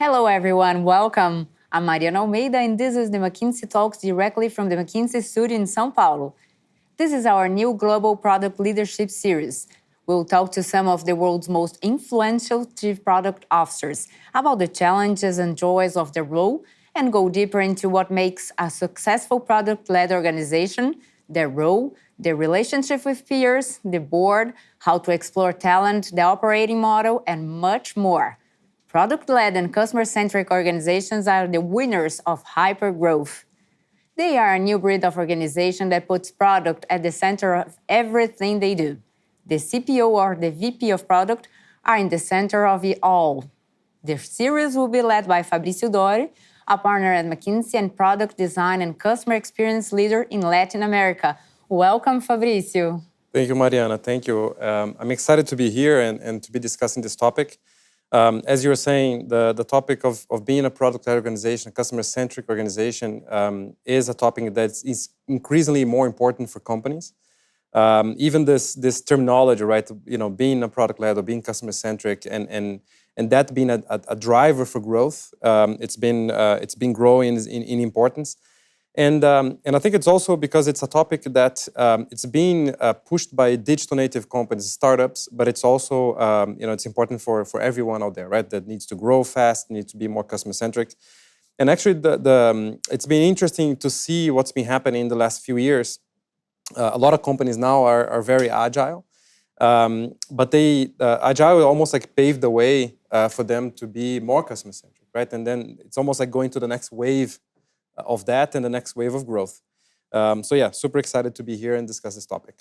Hello, everyone. Welcome. I'm Mariana Almeida, and this is the McKinsey Talks directly from the McKinsey studio in São Paulo. This is our new Global Product Leadership Series. We'll talk to some of the world's most influential chief product officers about the challenges and joys of their role and go deeper into what makes a successful product-led organization, their role, their relationship with peers, the board, how to explore talent, the operating model, and much more. Product-led and customer-centric organizations are the winners of hyper-growth. They are a new breed of organization that puts product at the center of everything they do. The CPO or the VP of product are in the center of it all. The series will be led by Fabrício Dori, a partner at McKinsey and product design and customer experience leader in Latin America. Welcome, Fabrício. Thank you, Mariana. Thank you. I'm excited to be here and to be discussing this topic. As you were saying, the topic of being a product-led organization, a customer-centric organization, is a topic that is increasingly more important for companies. Even this terminology, right? Being a product-led or being customer-centric, and that being a driver for growth, it's been growing in importance. And I think it's also because it's a topic that it's being pushed by digital native companies, startups, but it's also it's important for everyone out there, right? That needs to grow fast, needs to be more customer centric. And actually, it's been interesting to see what's been happening in the last few years. A lot of companies now are very agile, but agile almost like paved the way for them to be more customer centric, right? And then it's almost like going to the next wave of that and the next wave of growth. Super excited to be here and discuss this topic.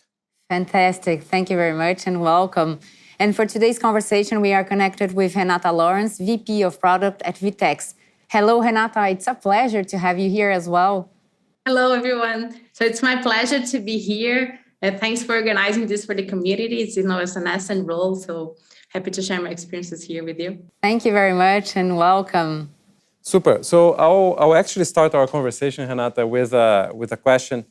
Fantastic. Thank you very much and welcome. And for today's conversation, we are connected with Renata Lorenz, VP of Product at VTEX. Hello, Renata. It's a pleasure to have you here as well. Hello, everyone. So it's my pleasure to be here. Thanks for organizing this for the community. It's an essence role, so happy to share my experiences here with you. Thank you very much and welcome. Super. So I'll actually start our conversation, Renata, with a question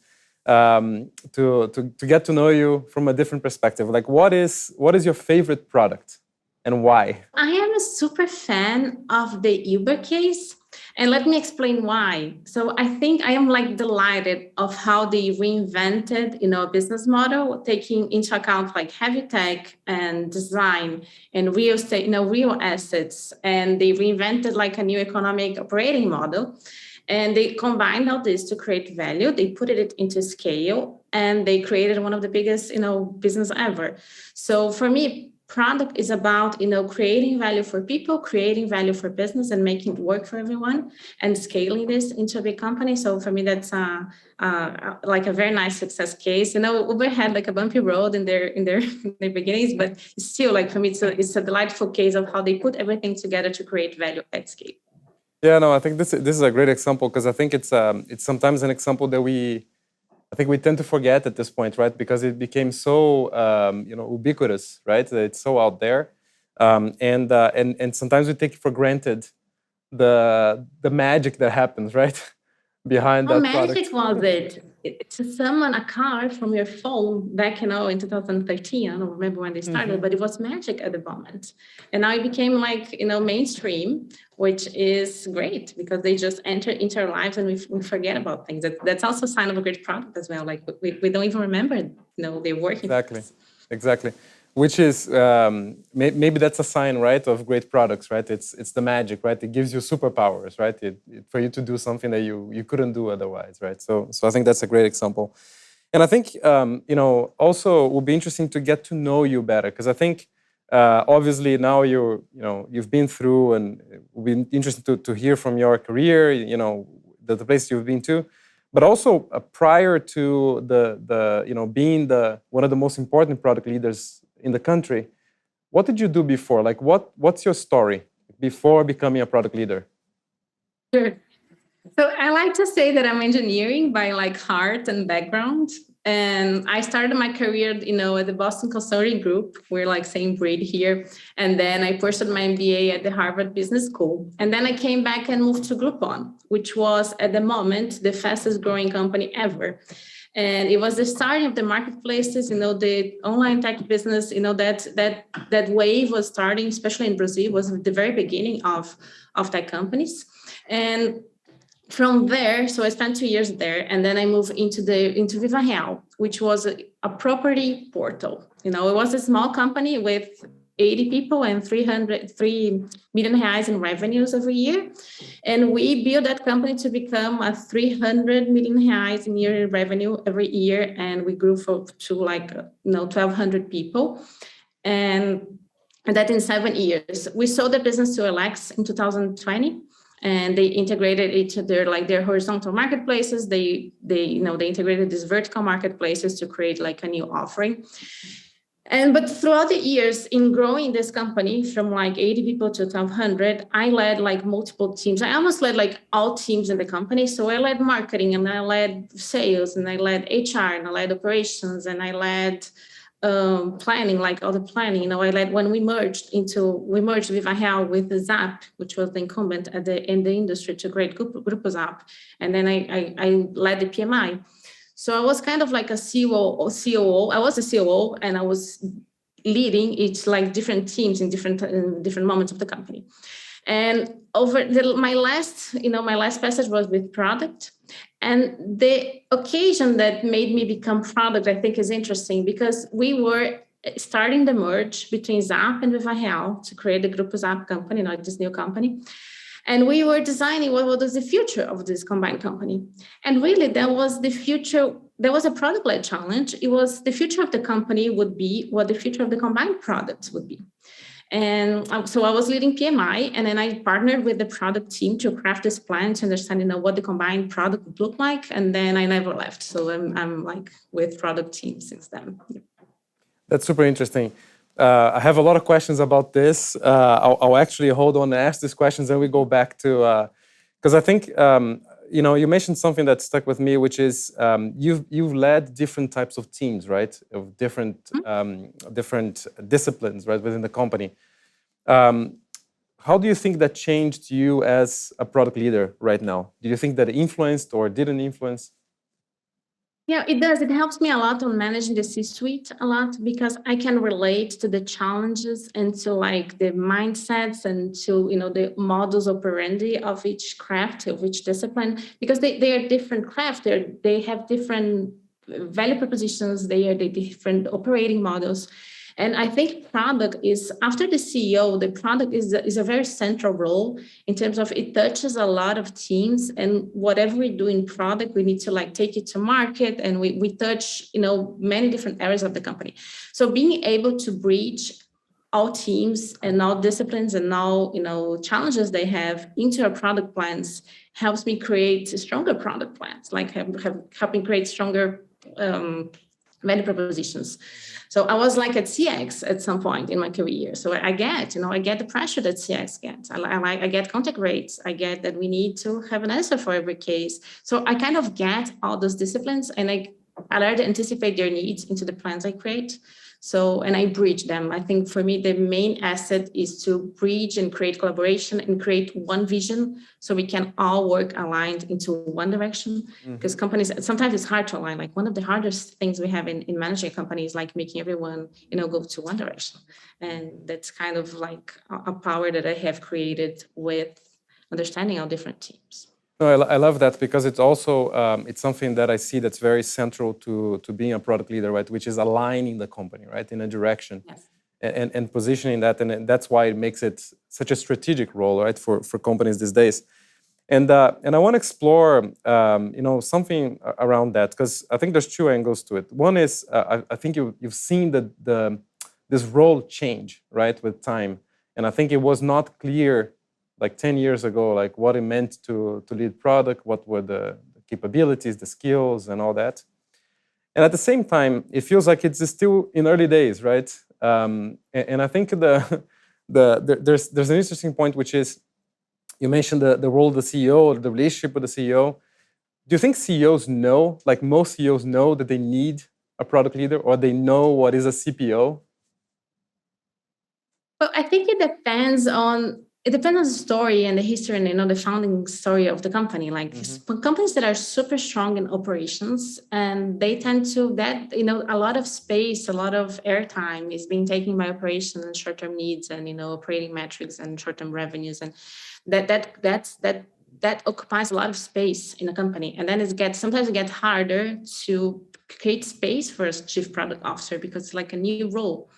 to get to know you from a different perspective. Like, what is your favorite product and why? I am a super fan of the Uber case. And let me explain why. So I think I am delighted of how they reinvented, a business model, taking into account heavy tech and design and real estate, real assets. And they reinvented a new economic operating model. And they combined all this to create value. They put it into scale and they created one of the biggest, business ever. So for me, product is about, creating value for people, creating value for business, and making it work for everyone, and scaling this into a big company. So for me, that's a very nice success case. Uber had a bumpy road in their beginnings, but still, for me, it's a delightful case of how they put everything together to create value at scale. Yeah, no, I think this is a great example because I think it's sometimes an example that we tend to forget at this point, right? Because it became so ubiquitous, right? It's so out there, and sometimes we take for granted the magic that happens, right, behind that product. How magic was it? To summon a car from your phone back, in 2013. I don't remember when they started, but it was magic at the moment. And now it became mainstream, which is great because they just enter into our lives and we forget about things. That's also a sign of a great product as well. We don't even remember, they're working. Exactly. Which is, maybe that's a sign, right, of great products, right? It's the magic, right? It gives you superpowers, right? For you to do something that you couldn't do otherwise, right? So I think that's a great example. And I think, also it would be interesting to get to know you better because I think, obviously now you've been through and it would be interesting to hear from your career, the place you've been to. But also prior to being one of the most important product leaders in the country, what did you do before? What's your story before becoming a product leader? Sure. So I like to say that I'm engineering by heart and background. And I started my career, at the Boston Consulting Group. We're same breed here. And then I pursued my MBA at the Harvard Business School. And then I came back and moved to Groupon, which was at the moment the fastest growing company ever. And it was the starting of the marketplaces, the online tech business, that wave was starting, especially in Brazil, was the very beginning of tech companies. And from there, so I spent 2 years there, and then I moved into Viva Real, which was a property portal. It was a small company with 80 people and 3 million reais in revenues every year. And we built that company to become a 300 million reais in year revenue every year. And we grew to 1,200 people. And that in 7 years. We sold the business to Alex in 2020. And they integrated each of their horizontal marketplaces. They integrated these vertical marketplaces to create a new offering. But throughout the years in growing this company from 80 people to 1,200, I led multiple teams. I almost led all teams in the company. So I led marketing, and I led sales, and I led HR, and I led operations, and I led planning, all the planning. I led when we merged Viva Real with the Zap, which was the incumbent in the industry, to create Grupo Zap. And then I led the PMI. So I was kind of like a COO. I was a COO, and I was leading each different teams in different moments of the company. And over my last passage was with product. And the occasion that made me become product, I think, is interesting, because we were starting the merge between Zap and Viva Real to create the Grupo Zap company, this new company. And we were designing what was the future of this combined company. And really, that was the future. There was a product-led challenge. It was the future of the company would be what the future of the combined products would be. And so I was leading PMI, and then I partnered with the product team to craft this plan to understand, what the combined product would look like. And then I never left. So I'm with product team since then. That's super interesting. I have a lot of questions about this. I'll actually hold on and ask these questions, and we go back to, because I think, you mentioned something that stuck with me, which is you've led different types of teams, right? Of different disciplines, right, within the company. How do you think that changed you as a product leader right now? Do you think that it influenced or didn't influence? Yeah, it does. It helps me a lot on managing the C-suite a lot, because I can relate to the challenges and to the mindsets and to, the modus operandi of each craft, of each discipline, because they are different crafts. They have different value propositions. They are the different operating models. And I think product is, after the CEO, the product is a very central role in terms of it touches a lot of teams, and whatever we do in product, we need to take it to market, and we touch, many different areas of the company. So being able to bridge all teams and all disciplines and all, challenges they have into our product plans helps me create stronger product plans, helping create stronger value propositions. So I was at CX at some point in my career. So I get the pressure that CX gets. I get contact rates. I get that we need to have an answer for every case. So I kind of get all those disciplines, and I learn to anticipate their needs into the plans I create. So, and I bridge them. I think for me, the main asset is to bridge and create collaboration and create one vision, so we can all work aligned into one direction. Because companies, sometimes it's hard to align. One of the hardest things we have in managing companies, making everyone, go to one direction. And that's kind of a power that I have created with understanding our different teams. No, I love that, because it's also it's something that I see that's very central to being a product leader, right? Which is aligning the company, right, in a direction, yes. and positioning that, and that's why it makes it such a strategic role, right, for companies these days. And I want to explore something around that, because I think there's two angles to it. One is I think you've seen this role change, right, with time, and I think it was not clear 10 years ago, what it meant to lead product, what were the capabilities, the skills, and all that. And at the same time, it feels like it's still in early days, right? And I think there's an interesting point, which is, you mentioned the role of the CEO, the relationship with the CEO. Do you think CEOs know, most CEOs know that they need a product leader, or they know what is a CPO? Well, I think it depends on It depends on the story and the history and the founding story of the company. Like companies that are super strong in operations, and they tend to a lot of space, a lot of airtime is being taken by operations and short-term needs and operating metrics and short-term revenues, and that occupies a lot of space in a company. And then sometimes it gets harder to create space for a chief product officer because it's like a new role.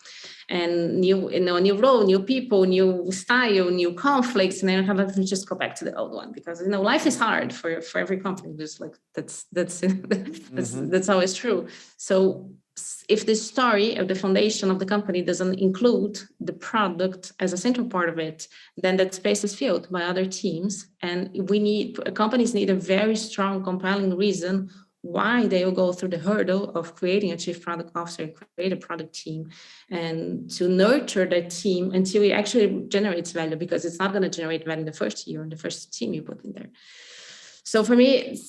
And a new role, new people, new style, new conflicts, and then kind of just go back to the old one because life is hard for every company. Just like that's always true. So if the story of the foundation of the company doesn't include the product as a central part of it, then that space is filled by other teams. And companies need a very strong, compelling reason why they will go through the hurdle of creating a chief product officer, create a product team, and to nurture that team until it actually generates value, because it's not going to generate value in the first year and the first team you put in there. So for me,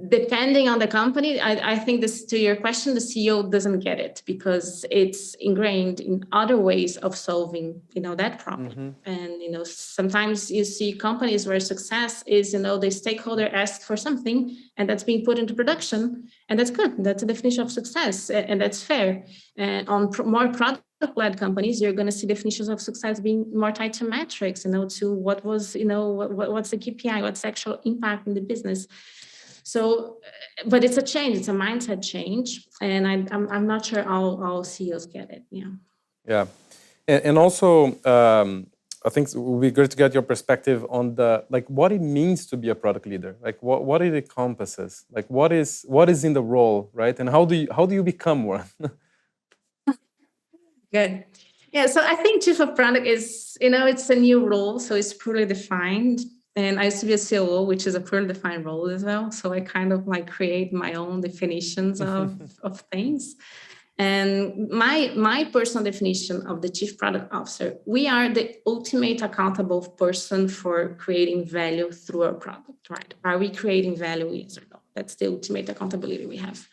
depending on the company, I think this, to your question, the CEO doesn't get it because it's ingrained in other ways of solving, that problem. And, sometimes you see companies where success is, the stakeholder asks for something and that's being put into production, and that's good. That's a definition of success, and that's fair. And on more product-led companies, you're going to see definitions of success being more tied to metrics, to what was, what's the KPI, what's the actual impact in the business. So, but it's a change, it's a mindset change. And I'm not sure all CEOs get it. Yeah. Yeah. And also, I think it would be good to get your perspective on what it means to be a product leader, like what it encompasses, like what is in the role, right? And how do you become one? Good. Yeah. So I think chief of product is, it's a new role. So it's poorly defined. And I used to be a COO, which is a poorly defined role as well. So I kind of create my own definitions of things. And my personal definition of the chief product officer, we are the ultimate accountable person for creating value through our product, right? Are we creating value, yes or no? That's the ultimate accountability we have.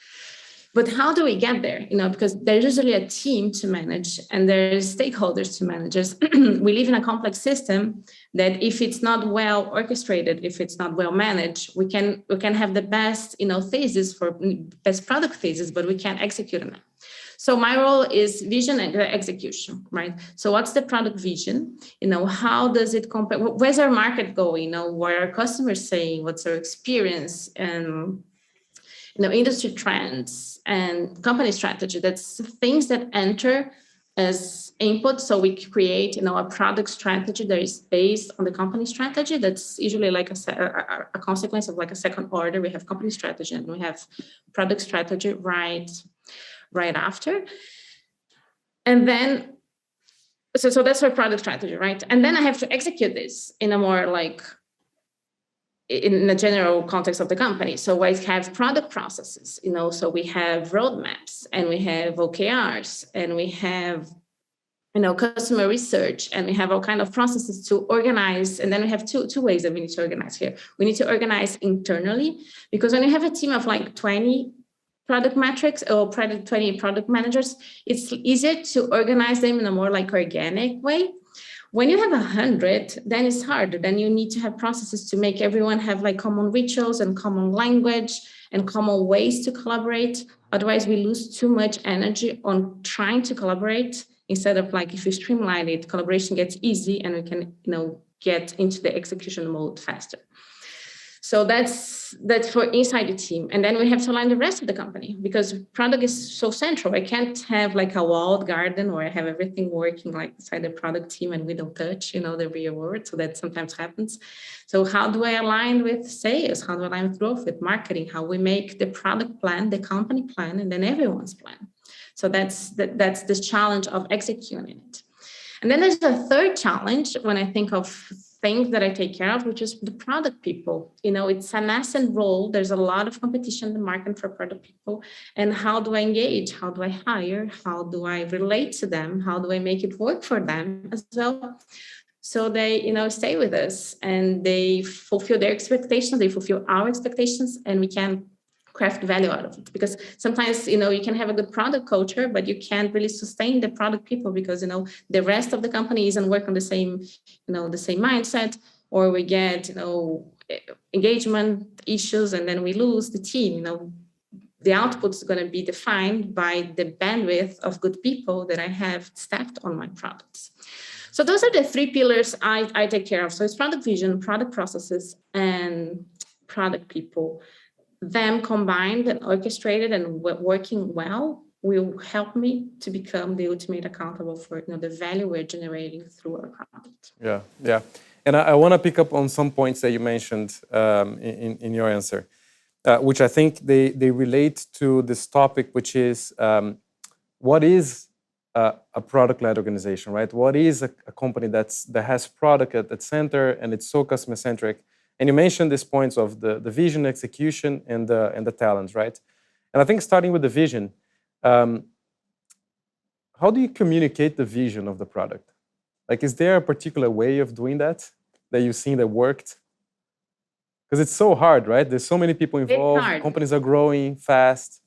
But how do we get there? Because there's usually a team to manage and there's stakeholders to manage. We live in a complex system that if it's not well orchestrated, if it's not well managed, we can have the best, thesis for best product thesis, but we can't execute on it. So my role is vision and execution, right? So what's the product vision? How does it compare? Where's our market going? What are our customers saying? What's our experience? And industry trends and company strategy. That's things that enter as input. So we create, a product strategy that is based on the company strategy. That's usually like a consequence of a second order. We have company strategy and we have product strategy right after. And then, so that's our product strategy, right? And then I have to execute this in a more in the general context of the company. So I have product processes, so we have roadmaps and we have OKRs and we have, customer research, and we have all kind of processes to organize. And then we have two ways that we need to organize here. We need to organize internally, because when you have a team of 20 product metrics or 20 product managers, it's easier to organize them in a more organic way. When you have 100, then it's harder. Then you need to have processes to make everyone have common rituals and common language and common ways to collaborate. Otherwise, we lose too much energy on trying to collaborate instead of if you streamline it, collaboration gets easy and we can, get into the execution mode faster. So that's for inside the team. And then we have to align the rest of the company, because product is so central. I can't have a walled garden where I have everything working inside the product team and we don't touch, the real world. So that sometimes happens. So how do I align with sales? How do I align with growth, with marketing? How we make the product plan, the company plan, and then everyone's plan. So that's the challenge of executing it. And then there's a third challenge when I think of things that I take care of, which is the product people. It's a nascent role. There's a lot of competition in the market for product people. And how do I engage? How do I hire? How do I relate to them? How do I make it work for them as well? So they, stay with us and they fulfill their expectations. They fulfill our expectations, and we can craft value out of it. Because sometimes, you can have a good product culture, but you can't really sustain the product people because, the rest of the company isn't working on the same mindset, or we get, engagement issues, and then we lose the team. The output is going to be defined by the bandwidth of good people that I have staffed on my products. So those are the three pillars I take care of. So it's product vision, product processes, and product people. Them combined and orchestrated and working well will help me to become the ultimate accountable for the value we're generating through our product. Yeah. And I want to pick up on some points that you mentioned in your answer, which I think they relate to this topic, which is what is a product-led organization, right? What is a company that has product at the center and it's so customer-centric? And you mentioned these points of the vision, execution, and the talents, right? And I think starting with the vision, how do you communicate the vision of the product? Like, is there a particular way of doing that you've seen that worked? Because it's so hard, right? There's so many people involved. Companies are growing fast.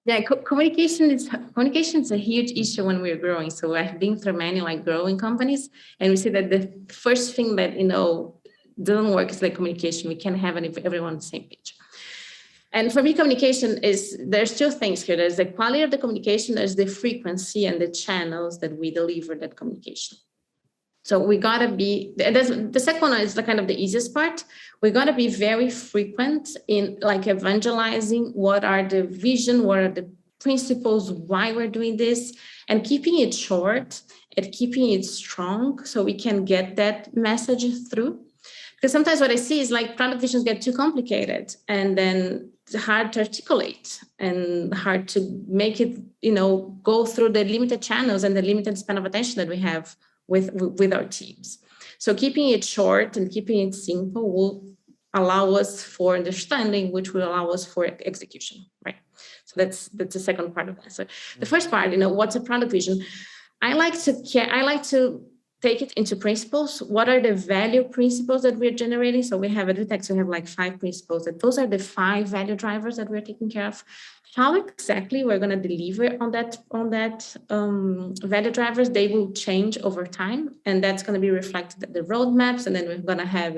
Yeah, communication is a huge issue when we're growing. So I've been through many growing companies, and we see that the first thing that doesn't work is communication. We can't have everyone on the same page. And for me, communication there's two things here. There's the quality of the communication, there's the frequency and the channels that we deliver that communication. So we gotta be, the second one is the kind of the easiest part. We gotta be very frequent in evangelizing what are the vision, what are the principles, why we're doing this, and keeping it short and keeping it strong so we can get that message through. Because sometimes what I see is product visions get too complicated, and then it's hard to articulate and hard to make it, go through the limited channels and the limited span of attention that we have with our teams. So keeping it short and keeping it simple will allow us for understanding, which will allow us for execution, right? So that's the second part of that. So the first part, what's a product vision? I like to take it into principles. What are the value principles that we're generating? So we have at VTEX, we have 5 principles. And those are the 5 value drivers that we're taking care of. How exactly we're going to deliver on that value drivers, they will change over time. And that's going to be reflected in the roadmaps. And then we're going to have,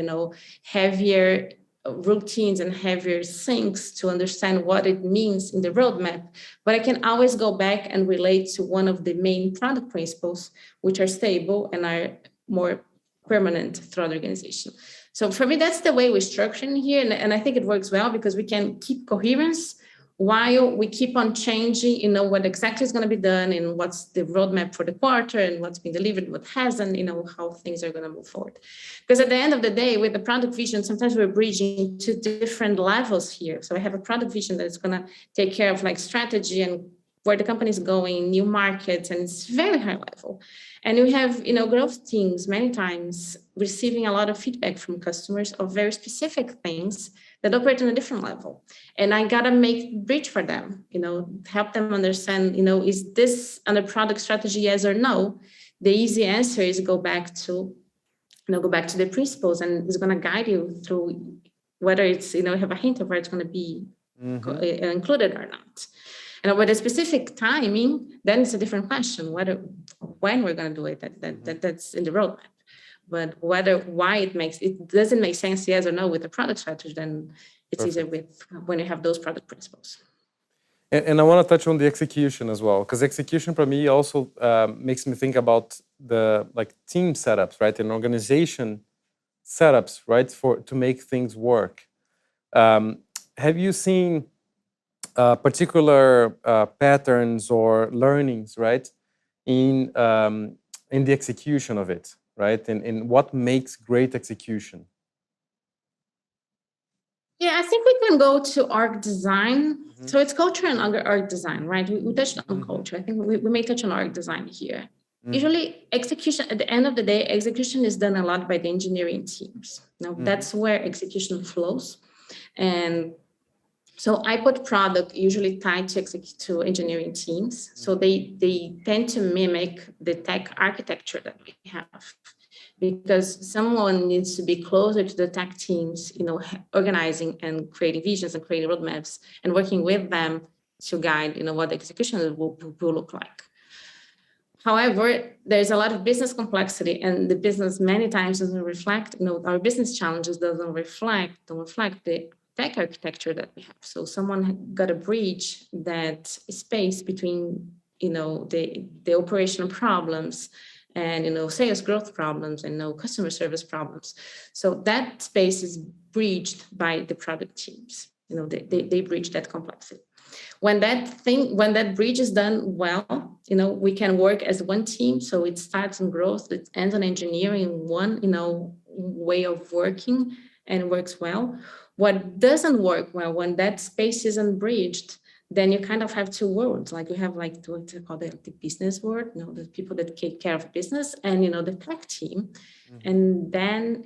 heavier routines and heavier syncs to understand what it means in the roadmap. But I can always go back and relate to one of the main product principles, which are stable and are more permanent throughout the organization. So for me, that's the way we're structuring here. And I think it works well because we can keep coherence while we keep on changing, what exactly is going to be done and what's the roadmap for the quarter and what's been delivered, what hasn't, how things are going to move forward. Because at the end of the day, with the product vision, sometimes we're bridging to different levels here. So I have a product vision that's going to take care of strategy and where the company is going, new markets, and it's very high level. And we have, growth teams many times receiving a lot of feedback from customers of very specific things that operate on a different level. And I gotta make bridge for them, help them understand, is this on a product strategy, yes or no? The easy answer is go back to the principles, and it's gonna guide you through whether it's, have a hint of where it's gonna be included or not. And with a specific timing, then it's a different question, when we're gonna do it, that's in the roadmap. But why it doesn't make sense, yes or no, with the product strategy, then it's easier when you have those product principles. And I want to touch on the execution as well, because execution for me also makes me think about the team setups, right, and organization setups, right, to make things work. Have you seen particular patterns or learnings, right, in the execution of it? Right? And what makes great execution? Yeah, I think we can go to org design. So it's culture and org design, right? We touched on culture. I think we may touch on org design here. Usually execution, at the end of the day, execution is done a lot by the engineering teams. Now that's where execution flows. And so I put product usually tied to engineering teams. So they tend to mimic the tech architecture that we have. because someone needs to be closer to the tech teams, organizing and creating visions and creating roadmaps and working with them to guide, what the execution will look like. However, there's a lot of business complexity, and the business many times doesn't reflect, our business challenges don't reflect the tech architecture that we have. So someone got to bridge that space between, the operational problems and, sales growth problems and, customer service problems. So that space is bridged by the product teams. They bridge that complexity. When that bridge is done well, we can work as one team. So it starts in growth, it ends on engineering, one, way of working, and works well. What doesn't work well, when that space isn't bridged, then you kind of have two worlds. Like you have what they call the business world, the people that take care of business, and the tech team. Mm-hmm. And then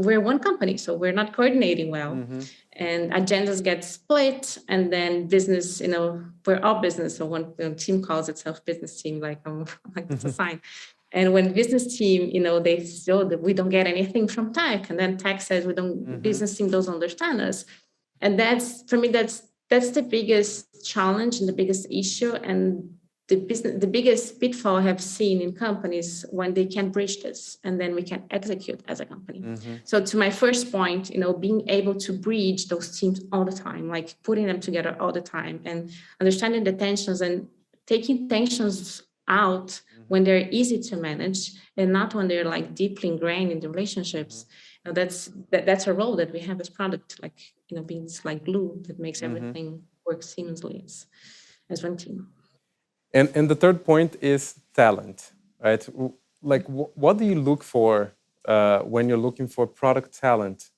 we're one company, so we're not coordinating well. Mm-hmm. And agendas get split, and then business, we're all business. So one team calls itself business team, like it's a sign. And when business team, they show that we don't get anything from tech, and then tech says we don't. Mm-hmm. Business team doesn't understand us, and that's the biggest challenge and the biggest issue, and the biggest pitfall I have seen in companies when they can bridge this, and then we can execute as a company. Mm-hmm. So to my first point, being able to bridge those teams all the time, like putting them together all the time, and understanding the tensions and taking tensions out. Mm-hmm. When they're easy to manage and not when they're like deeply ingrained in the relationships. Mm-hmm. That's a role that we have as product, like being like glue that makes everything. Mm-hmm. Work seamlessly as one team. And the third point is talent, right? Like, what do you look for when you're looking for product talent?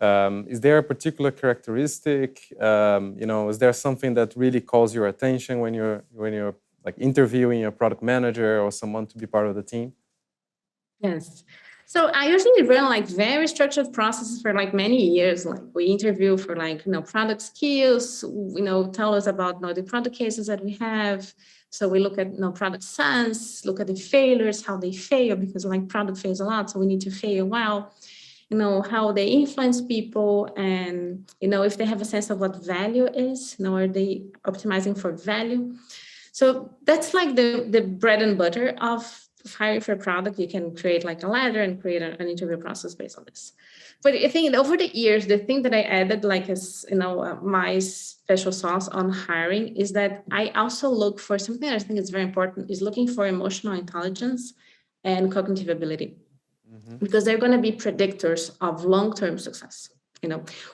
Is there a particular characteristic? Is there something that really calls your attention when you're like interviewing a product manager or someone to be part of the team? Yes. So I usually run like very structured processes for like many years. Like we interview for like, product skills, tell us about the product cases that we have. So we look at product sense, look at the failures, how they fail, because like product fails a lot. So we need to fail well, how they influence people, and, if they have a sense of what value is, are they optimizing for value? So that's like the bread and butter of hiring for a product. You can create like a ladder and create an interview process based on this. But I think over the years, the thing that I added, like as my special sauce on hiring, is that I also look for something that I think is very important, is looking for emotional intelligence and cognitive ability. Mm-hmm. Because they're going to be predictors of long-term success.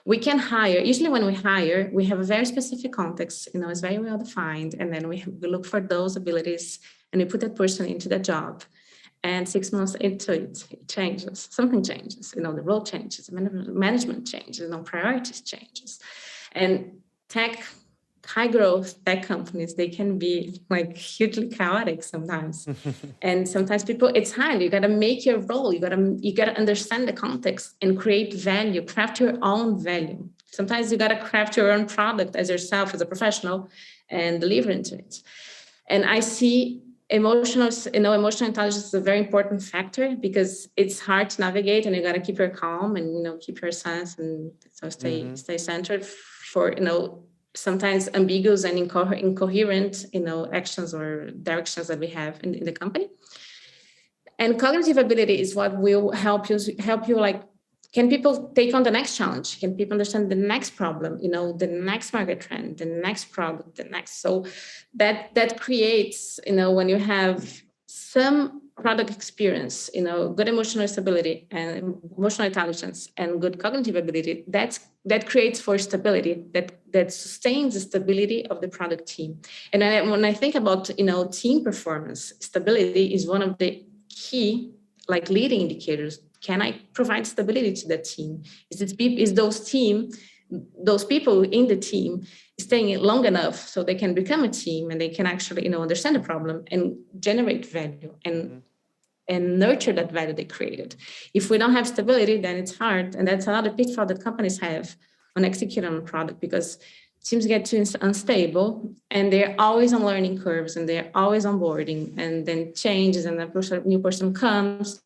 We can hire, usually when we hire, we have a very specific context, it's very well defined. And then we look for those abilities and we put that person into the job. And 6 months into it changes, something changes, the role changes, management changes, priorities changes. And high growth tech companies, they can be like hugely chaotic sometimes. And sometimes it's hard. You got to make your role. You got to understand the context and create value, craft your own value. Sometimes you got to craft your own product as yourself, as a professional, and deliver into it. And I see emotional intelligence is a very important factor, because it's hard to navigate, and you got to keep your calm and, keep your sense, and so stay centered for, sometimes ambiguous and incoherent, actions or directions that we have in the company. And cognitive ability is what will help you like, can people take on the next challenge? Can people understand the next problem, the next market trend, the next product, so that creates, when you have some product experience, good emotional stability and emotional intelligence and good cognitive ability, that creates for stability, that sustains the stability of the product team. And when I think about, team performance, stability is one of the key, like leading indicators. Can I provide stability to the team? Is those people in the team staying long enough so they can become a team and they can actually, understand the problem and generate value and nurture that value they created? If we don't have stability, then it's hard. And that's another pitfall that companies have on executing on a product, because teams get too unstable, and they're always on learning curves, and they're always onboarding, and then changes, and a new person comes,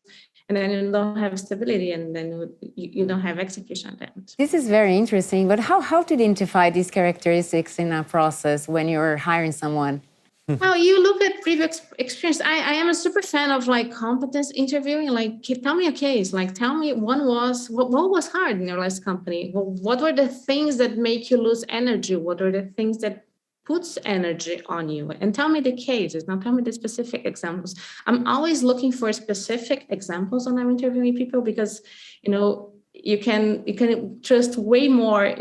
and then you don't have stability, and then you don't have execution at the end. This is very interesting, but how to identify these characteristics in a process when you're hiring someone? Well, you look at previous experience. I am a super fan of like competence interviewing. Like, tell me a case. Like, tell me what was hard in your last company. What were the things that make you lose energy? What are the things that puts energy on you? And tell me the cases. Now, tell me the specific examples. I'm always looking for specific examples when I'm interviewing people, because you can trust way more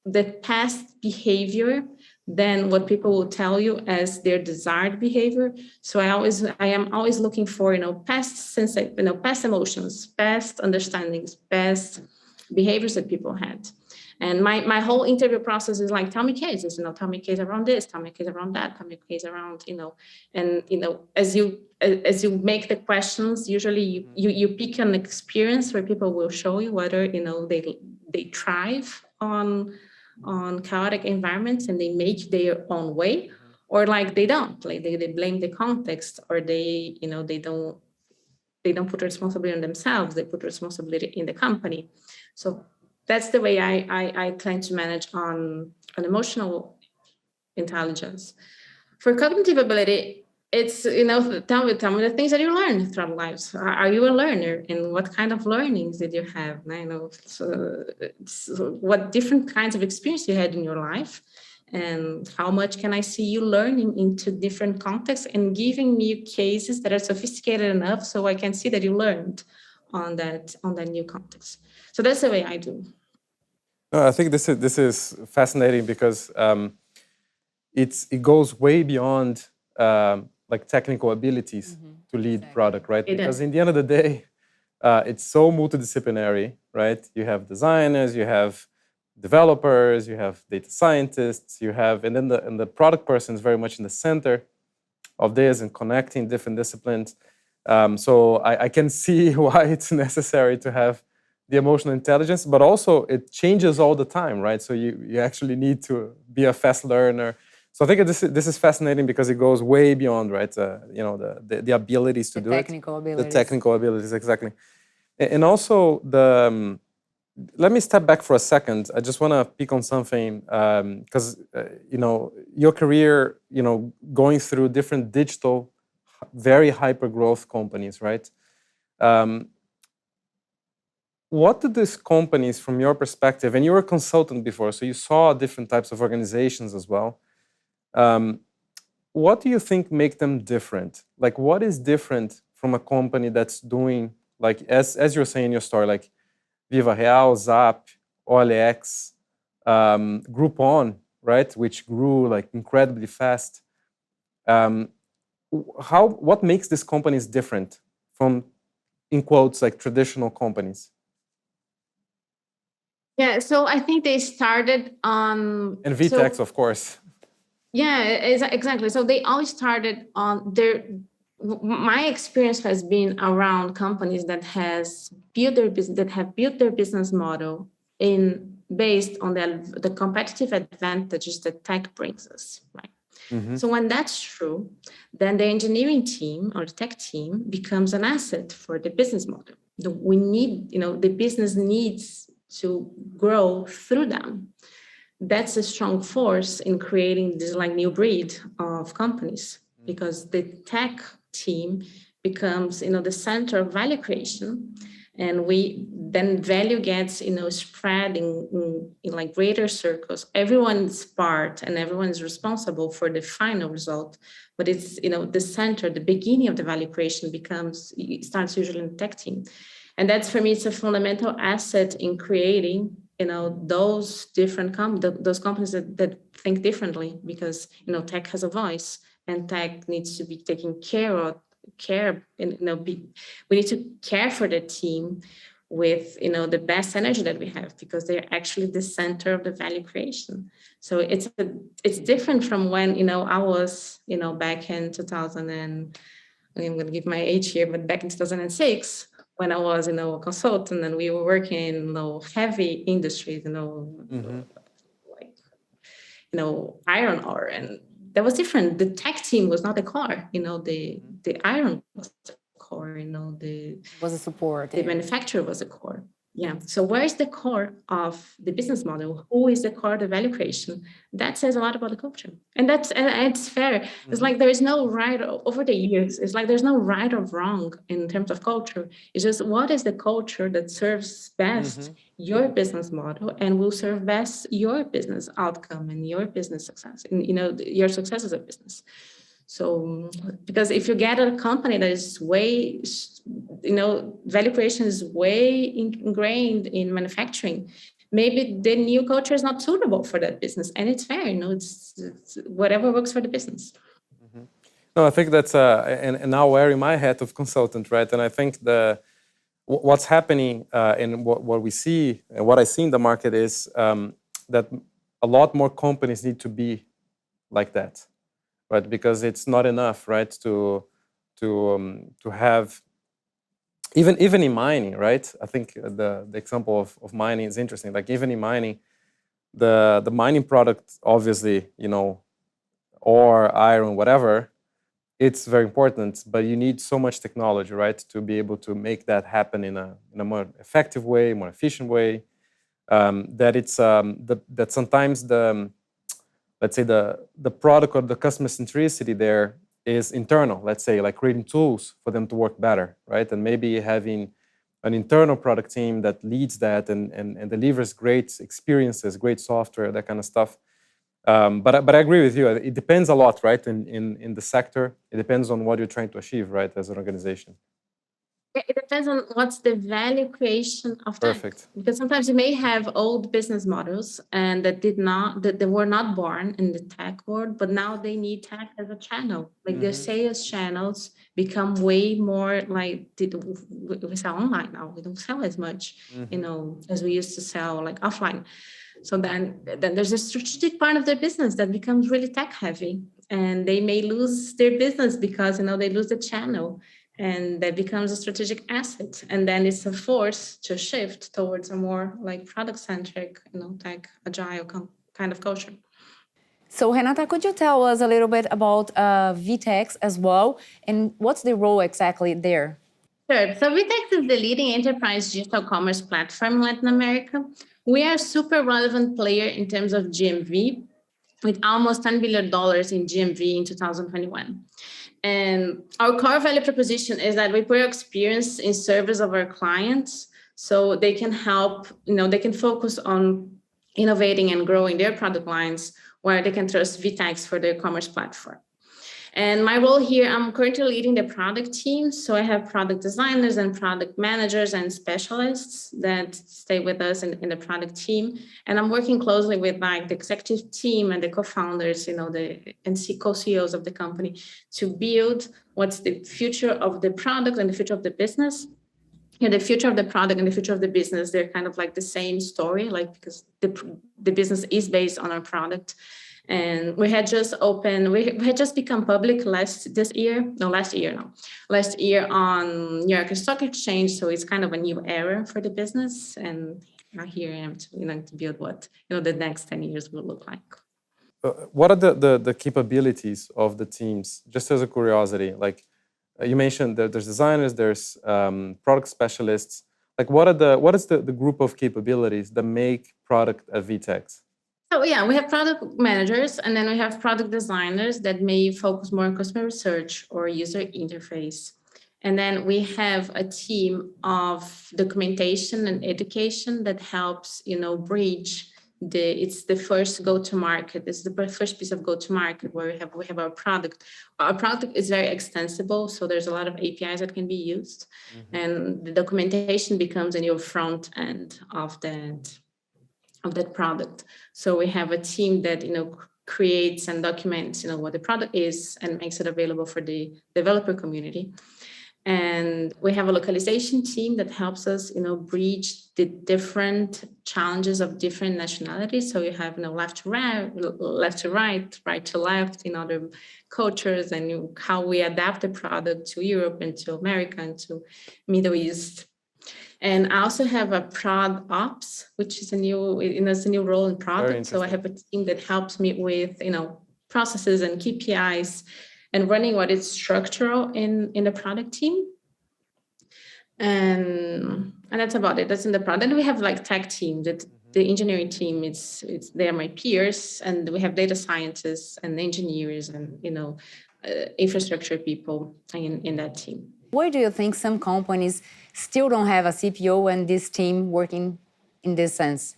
the past behavior than what people will tell you as their desired behavior. So I am always looking for past past emotions, past understandings, past behaviors that people had. And my whole interview process is like, tell me cases, tell me a case around this, tell me a case around that, tell me a case around, and as you make the questions, usually you pick an experience where people will show you whether they thrive on chaotic environments and they make their own way, or like they don't, like they blame the context, or they don't put responsibility on themselves, they put responsibility in the company. So that's the way I try to manage on emotional intelligence. For cognitive ability, it's, tell me the things that you learn throughout lives. Are you a learner? And what kind of learnings did you have? So what different kinds of experience you had in your life, and how much can I see you learning into different contexts and giving me cases that are sophisticated enough so I can see that you learned on that new context. So that's the way I do. No, I think this is fascinating because it goes way beyond like technical abilities to lead product, right? Because in the end of the day, it's so multidisciplinary, right? You have designers, you have developers, you have data scientists, and then the product person is very much in the center of this and connecting different disciplines. So I can see why it's necessary to have the emotional intelligence, but also it changes all the time, right? So you actually need to be a fast learner. So I think this is fascinating because it goes way beyond, right? The abilities to do it. The technical abilities, exactly. And also let me step back for a second. I just want to pick on something because your career, going through different digital, very hyper growth companies, right? What do these companies, from your perspective, and you were a consultant before, so you saw different types of organizations as well. What do you think make them different? Like, what is different from a company that's doing, like, as you're saying in your story, like Viva Real, Zap, OLX, Groupon, right, which grew like incredibly fast. What makes these companies different from, in quotes, like traditional companies? Yeah, so I think they started on... And VTEX, of course. Yeah, exactly. So they all started on my experience has been around companies that have built their business model based on the competitive advantages that tech brings us, right? Mm-hmm. So when that's true, then the engineering team or the tech team becomes an asset for the business model. The business needs to grow through them. That's a strong force in creating this like new breed of companies, because the tech team becomes, the center of value creation, and then value gets, spread in like greater circles. Everyone's part and everyone is responsible for the final result, but it's, the center, the beginning of the value creation starts usually in the tech team. And that's, for me, it's a fundamental asset in creating, those different those companies that think differently, because, tech has a voice and tech needs to be taken care of. We need to care for the team with, the best energy that we have, because they're actually the center of the value creation. So it's different from when, I was, back in 2000 and I'm going to give my age here, but back in 2006, when I was, a consultant, and we were working in, heavy industries, mm-hmm. like iron ore, and that was different. The tech team was not the core, the iron was the core, Was a support. the manufacturer was the core. Yeah. So where is the core of the business model? Who is the core of the value creation? That says a lot about the culture. And it's fair. It's like there is no right over the years. It's like there's no right or wrong in terms of culture. It's just what is the culture that serves best your business model and will serve best your business outcome and your business success, and your success as a business. So, because if you get a company that is way, value creation is way ingrained in manufacturing, maybe the new culture is not suitable for that business, and it's fair. It's whatever works for the business. No, I think that's and now wearing my hat of consultant, right? And I think what's happening and what we see and what I see in the market is that a lot more companies need to be like that. Right, because it's not enough, right, to have even in mining, right? I think the example of mining is interesting. Like even in mining, the mining product, obviously, ore, iron, whatever, it's very important. But you need so much technology, right, to be able to make that happen in a more effective way, more efficient way. That it's that sometimes let's say the product or the customer centricity there is internal, let's say, like creating tools for them to work better, right? And maybe having an internal product team that leads that and delivers great experiences, great software, that kind of stuff. But I agree with you. It depends a lot, right? In the sector, it depends on what you're trying to achieve, right, as an organization. It depends on what's the value creation of that. Perfect. Because sometimes you may have old business models and that they were not born in the tech world, but now they need tech as a channel. Like their sales channels become way more like we sell online now. We don't sell as much, as we used to sell like offline. So then there's a strategic part of their business that becomes really tech heavy, and they may lose their business because they lose the channel. And that becomes a strategic asset. And then it's a force to shift towards a more like product-centric, tech, agile kind of culture. So Renata, could you tell us a little bit about VTEX as well? And what's the role exactly there? Sure. So VTEX is the leading enterprise digital commerce platform in Latin America. We are a super relevant player in terms of GMV, with almost $10 billion in GMV in 2021. And our core value proposition is that we put our experience in service of our clients so they can help, they can focus on innovating and growing their product lines where they can trust VTEX for their commerce platform. And my role here, I'm currently leading the product team. So I have product designers and product managers and specialists that stay with us in the product team. And I'm working closely with like the executive team and the co-founders, and co-CEOs of the company to build what's the future of the product and the future of the business. The future of the product and the future of the business, they're kind of like the same story, like because the business is based on our product. And we had just become public last year on New York Stock Exchange. So it's kind of a new era for the business. And now here I am to build what the next 10 years will look like. What are the capabilities of the teams? Just as a curiosity, like you mentioned that there's designers, there's product specialists. Like what is the group of capabilities that make product at VTEX? So yeah, we have product managers, and then we have product designers that may focus more on customer research or user interface. And then we have a team of documentation and education that helps, bridge it's the first go-to-market. It's the first piece of go-to-market where we have our product. Our product is very extensible, so there's a lot of APIs that can be used. And the documentation becomes a new front end of that product. So we have a team that creates and documents what the product is and makes it available for the developer community. And we have a localization team that helps us bridge the different challenges of different nationalities. So you have left to right, right to left in other cultures, and how we adapt the product to Europe and to America and to Middle East. And I also have a prod ops, which is it's a new role in product. So I have a team that helps me with, processes and KPIs and running what is structural in the product team. And that's about it. That's in the product. And we have like tech team, that the engineering team, they are my peers, and we have data scientists and engineers and infrastructure people in that team. Why do you think some companies still don't have a CPO and this team working in this sense?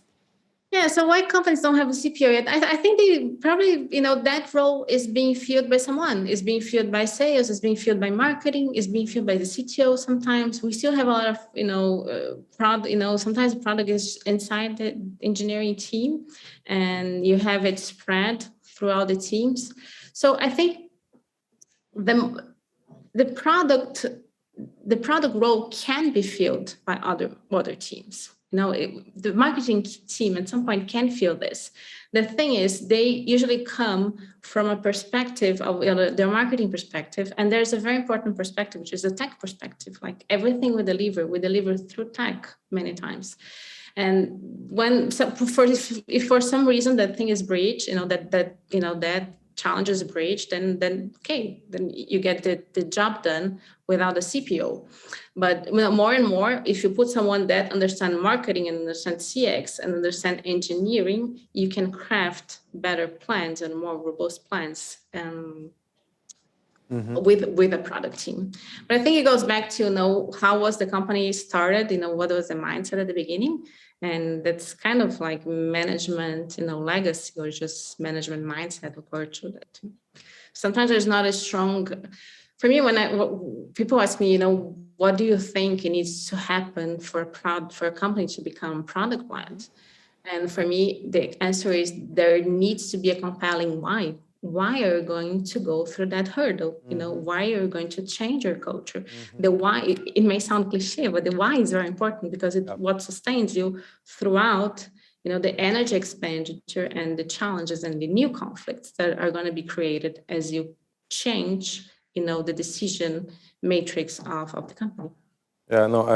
Yeah, so why companies don't have a CPO yet? I think they probably, that role is being filled by someone. It's being filled by sales, it's being filled by marketing, it's being filled by the CTO sometimes. We still have a lot of, sometimes the product is inside the engineering team and you have it spread throughout the teams. So I think the product role can be filled by other teams. The marketing team at some point can feel this. The thing is, they usually come from a perspective of their marketing perspective, and there's a very important perspective, which is a tech perspective. Like everything we deliver through tech many times. And if for some reason that thing is breached, that challenge is breached, then you get the job done without a CPO. But more and more, if you put someone that understands marketing and understands CX and understands engineering, you can craft better plans and more robust plans with a product team. But I think it goes back to how was the company started, what was the mindset at the beginning. And that's kind of like management, legacy, or just management mindset occurred to that. Sometimes there's not a strong, for me, when people ask me, what do you think needs to happen for a company to become product led? And for me, the answer is there needs to be a compelling why. Why are you going to go through that hurdle? Why are you going to change your culture? The why, it may sound cliche, but the why is very important because it's what sustains you throughout, the energy expenditure and the challenges and the new conflicts that are going to be created as you change, the decision matrix of the company. Yeah, no,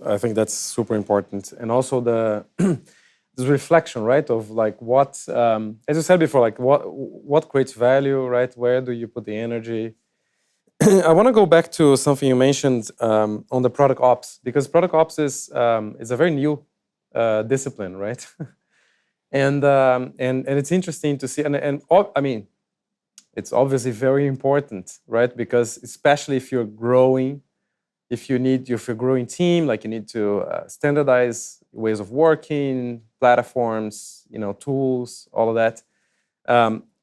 I think that's super important. And also this reflection, right, of like what, as you said before, like what creates value, right? Where do you put the energy? I want to go back to something you mentioned on the product ops, because product ops is a very new discipline, right? and it's interesting to see, I mean, it's obviously very important, right? Because especially if you're growing, if you're a growing team, like you need to standardize ways of working, platforms, tools, all of that.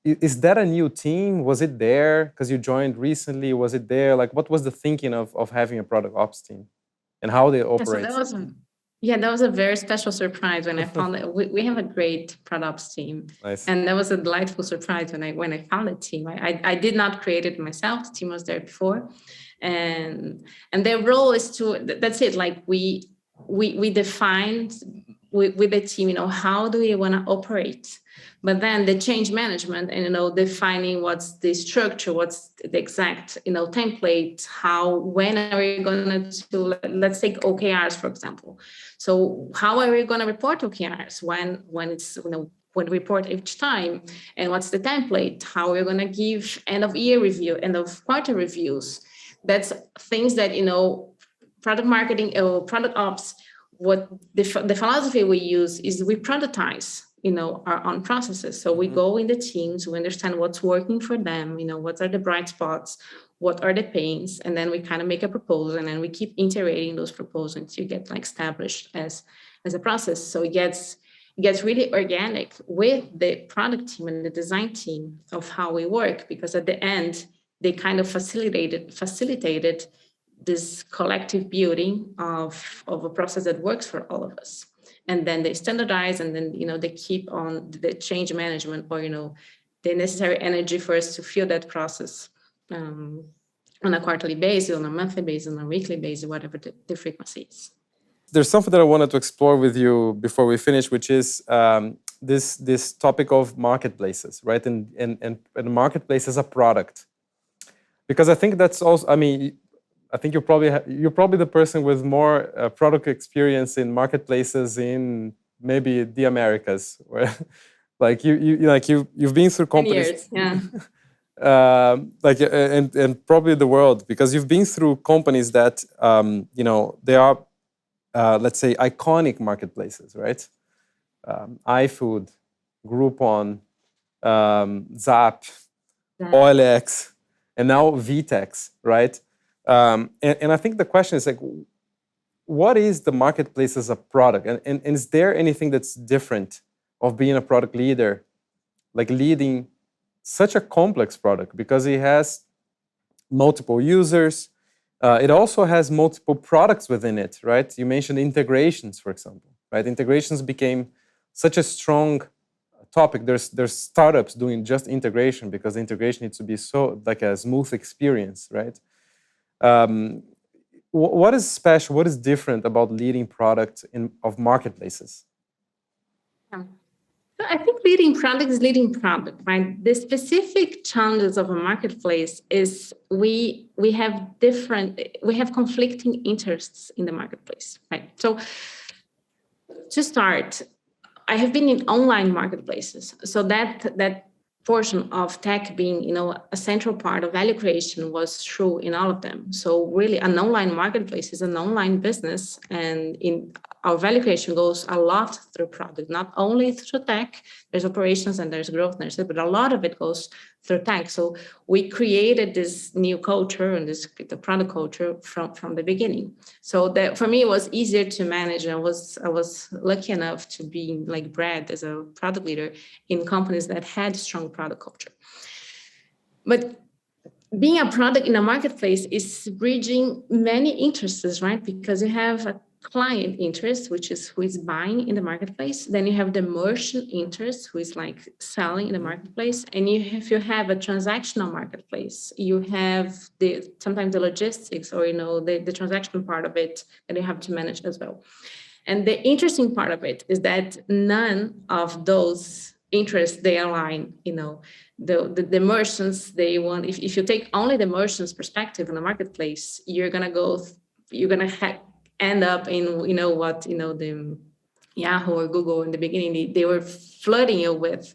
Is that a new team? Was it there because you joined recently? Was it there? Like, what was the thinking of having a product ops team and how they operate? That was a very special surprise when I found that we have a great product ops team. Nice. And that was a delightful surprise when I found the team. I did not create it myself. The team was there before. And their role is that's it. Like we defined with the team, how do we want to operate? But then the change management and, defining what's the structure, what's the exact, template, when are we going to, let's take OKRs, for example. So how are we going to report OKRs when it's, when we report each time, and what's the template? How are we going to give end of year review, end of quarter reviews? That's things that, product marketing or product ops, what the philosophy we use is we productize, our own processes. So we go in the teams, we understand what's working for them, what are the bright spots, what are the pains, and then we kind of make a proposal, and then we keep iterating those proposals to get established as a process. So it gets really organic with the product team and the design team of how we work, because at the end, they kind of facilitated this collective building of a process that works for all of us. And then they standardize, and then, they keep on the change management or, the necessary energy for us to feel that process on a quarterly basis, on a monthly basis, on a weekly basis, whatever the frequency is. There's something that I wanted to explore with you before we finish, which is this topic of marketplaces, right? And marketplace as a product. Because I think that's also, I think you're probably the person with more product experience in marketplaces in maybe the Americas, where like you've been through 10 companies. years, yeah. And probably the world, because you've been through companies that they are let's say iconic marketplaces, right? iFood, Groupon, Zap, OLX, and now VTEX, right? And I think the question is like, what is the marketplace as a product? And is there anything that's different of being a product leader, like leading such a complex product? Because it has multiple users. It also has multiple products within it, right? You mentioned integrations, for example, right? Integrations became such a strong topic. There's startups doing just integration because the integration needs to be so like a smooth experience, right? What is special? What is different about leading product of marketplaces? So I think leading product is leading product, right? The specific challenges of a marketplace is we have conflicting interests in the marketplace, right? So to start, I have been in online marketplaces, so that portion of tech being, a central part of value creation was true in all of them. So really, an online marketplace is an online business, and in our value creation goes a lot through product, not only through tech. There's operations and there's growth, but a lot of it goes through tech. So we created this new culture and the product culture from the beginning. So that for me, it was easier to manage. I was lucky enough to be like bred as a product leader in companies that had strong product culture. But being a product in a marketplace is bridging many interests, right? Because you have a client interest, which is who is buying in the marketplace. Then you have the merchant interest, who is like selling in the marketplace. And if you have a transactional marketplace, you have sometimes the logistics or the transaction part of it that you have to manage as well. And the interesting part of it is that none of those interests, they align. The merchants, they want, if you take only the merchant's perspective in the marketplace, you're gonna end up in the Yahoo or Google in the beginning, they were flooding you with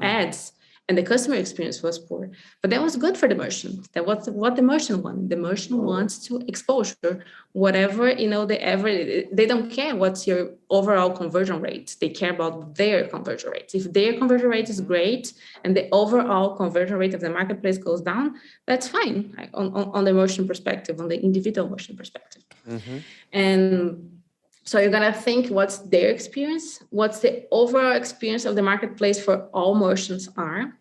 ads, and the customer experience was poor. But that was good for the merchant. That was what the merchant wanted. The merchant wants to exposure, whatever they don't care what's your overall conversion rate. They care about their conversion rates. If their conversion rate is great and the overall conversion rate of the marketplace goes down, that's fine, right? on the merchant perspective, on the individual merchant perspective. Mm-hmm. And so you're going to think what's their experience, what's the overall experience of the marketplace for all merchants are.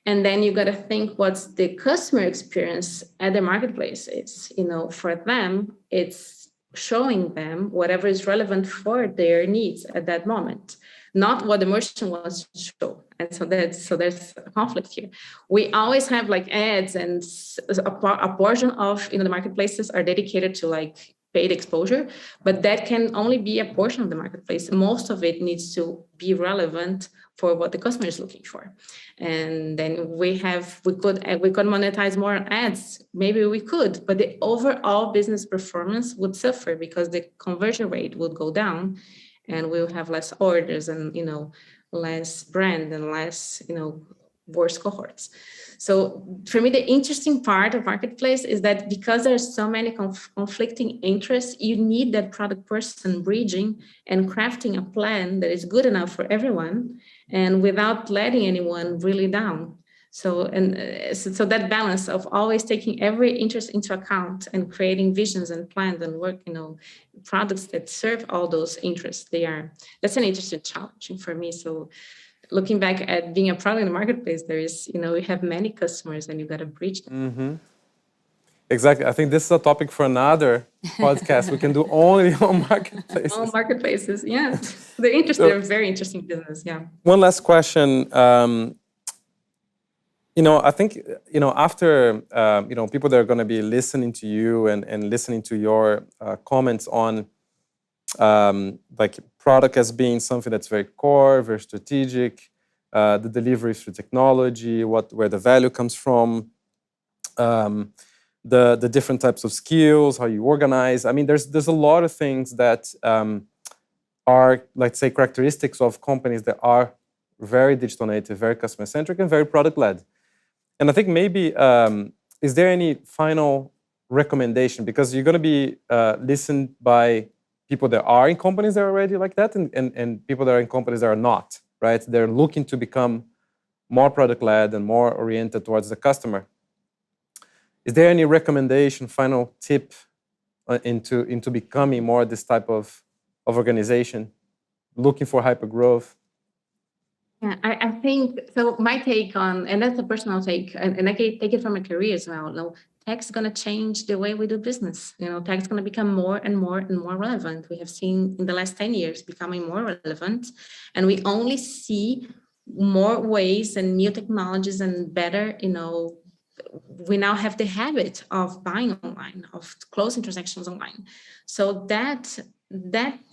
And then you got to think what's the customer experience at the marketplace is. For them, it's showing them whatever is relevant for their needs at that moment, not what the merchant wants to show. And so there's a conflict here. We always have like ads, and a portion of the marketplaces are dedicated to like paid exposure, but that can only be a portion of the marketplace. Most of it needs to be relevant for what the customer is looking for. And then we could monetize more ads. Maybe we could, but the overall business performance would suffer because the conversion rate would go down, and we'll have less orders and less brand and less worse cohorts. So for me, the interesting part of marketplace is that because there's so many conflicting interests, you need that product person bridging and crafting a plan that is good enough for everyone and without letting anyone really down. So that balance of always taking every interest into account and creating visions and plans and work, products that serve all those interests, that's an interesting challenge for me. So looking back at being a product in the marketplace, there is, we have many customers and you got to bridge them. Mm-hmm. Exactly. I think this is a topic for another podcast. We can do only on marketplaces. All marketplaces, yeah. They're very interesting business, yeah. One last question. I think, after, people that are going to be listening to you and listening to your comments on like product as being something that's very core, very strategic, the delivery through technology, where the value comes from. the different types of skills, how you organize. I mean, there's a lot of things that are, let's say, characteristics of companies that are very digital native, very customer-centric, and very product-led. And I think maybe, is there any final recommendation? Because you're going to be listened by people that are in companies that are already like that, and people that are in companies that are not, right? They're looking to become more product-led and more oriented towards the customer. Is there any recommendation, final tip into becoming more this type of organization, looking for hyper-growth? Yeah, I think, so my take on, and that's a personal take, and I can take it from a career as well. No, tech is going to change the way we do business. Tech is going to become more and more and more relevant. We have seen in the last 10 years becoming more relevant, and we only see more ways and new technologies and better, we now have the habit of buying online, of closing transactions online. So that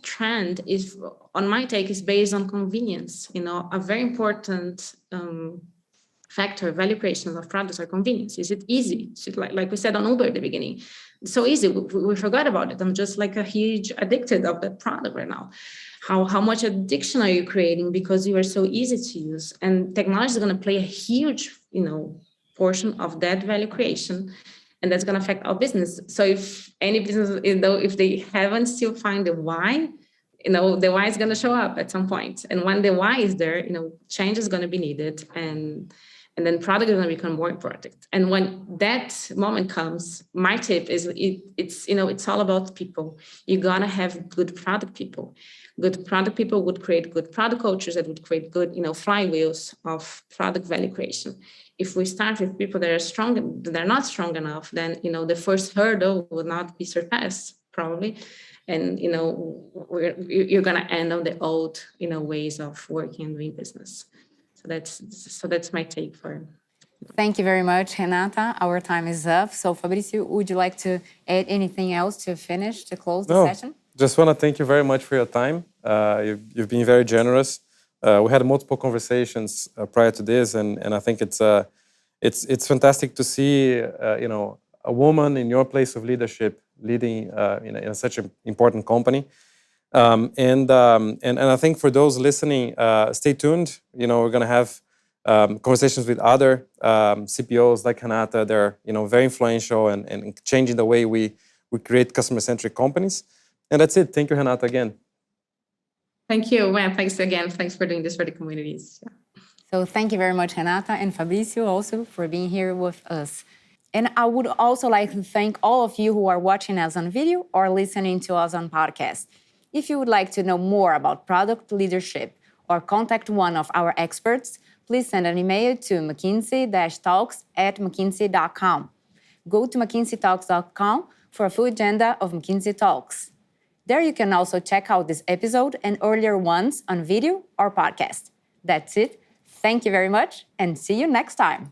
trend is, on my take, is based on convenience. A very important factor, value creation of products are convenience. Is it easy? Like we said on Uber at the beginning, it's so easy. We forgot about it. I'm just like a huge addicted of that product right now. How much addiction are you creating because you are so easy to use? And technology is going to play a huge, portion of that value creation, and that's going to affect our business. So if any business, if they haven't still find the why, the why is going to show up at some point. And when the why is there, change is going to be needed, and then product is going to become more important. And when that moment comes, my tip is it's all about people. You're going to have good product people. Good product people would create good product cultures that would create good, flywheels of product value creation. If we start with people that are strong, they're not strong enough, then, the first hurdle will not be surpassed, probably. And, you're going to end on the old, ways of working and doing business. So that's my take for it. Thank you very much, Renata. Our time is up. So, Fabrício, would you like to add anything else to close the session? Just want to thank you very much for your time. You've been very generous. We had multiple conversations prior to this, and I think it's fantastic to see a woman in your place of leadership leading in such an important company. And I think for those listening, stay tuned. We're going to have conversations with other CPOs like Renata. They're very influential and changing the way we create customer-centric companies. And that's it. Thank you, Renata, again. Thank you. Well, thanks again. Thanks for doing this for the communities. Yeah. So thank you very much, Renata, and Fabrício also for being here with us. And I would also like to thank all of you who are watching us on video or listening to us on podcast. If you would like to know more about product leadership or contact one of our experts, please send an email to mckinsey-talks@mckinsey.com. Go to mckinseytalks.com for a full agenda of McKinsey Talks. There you can also check out this episode and earlier ones on video or podcast. That's it. Thank you very much and see you next time.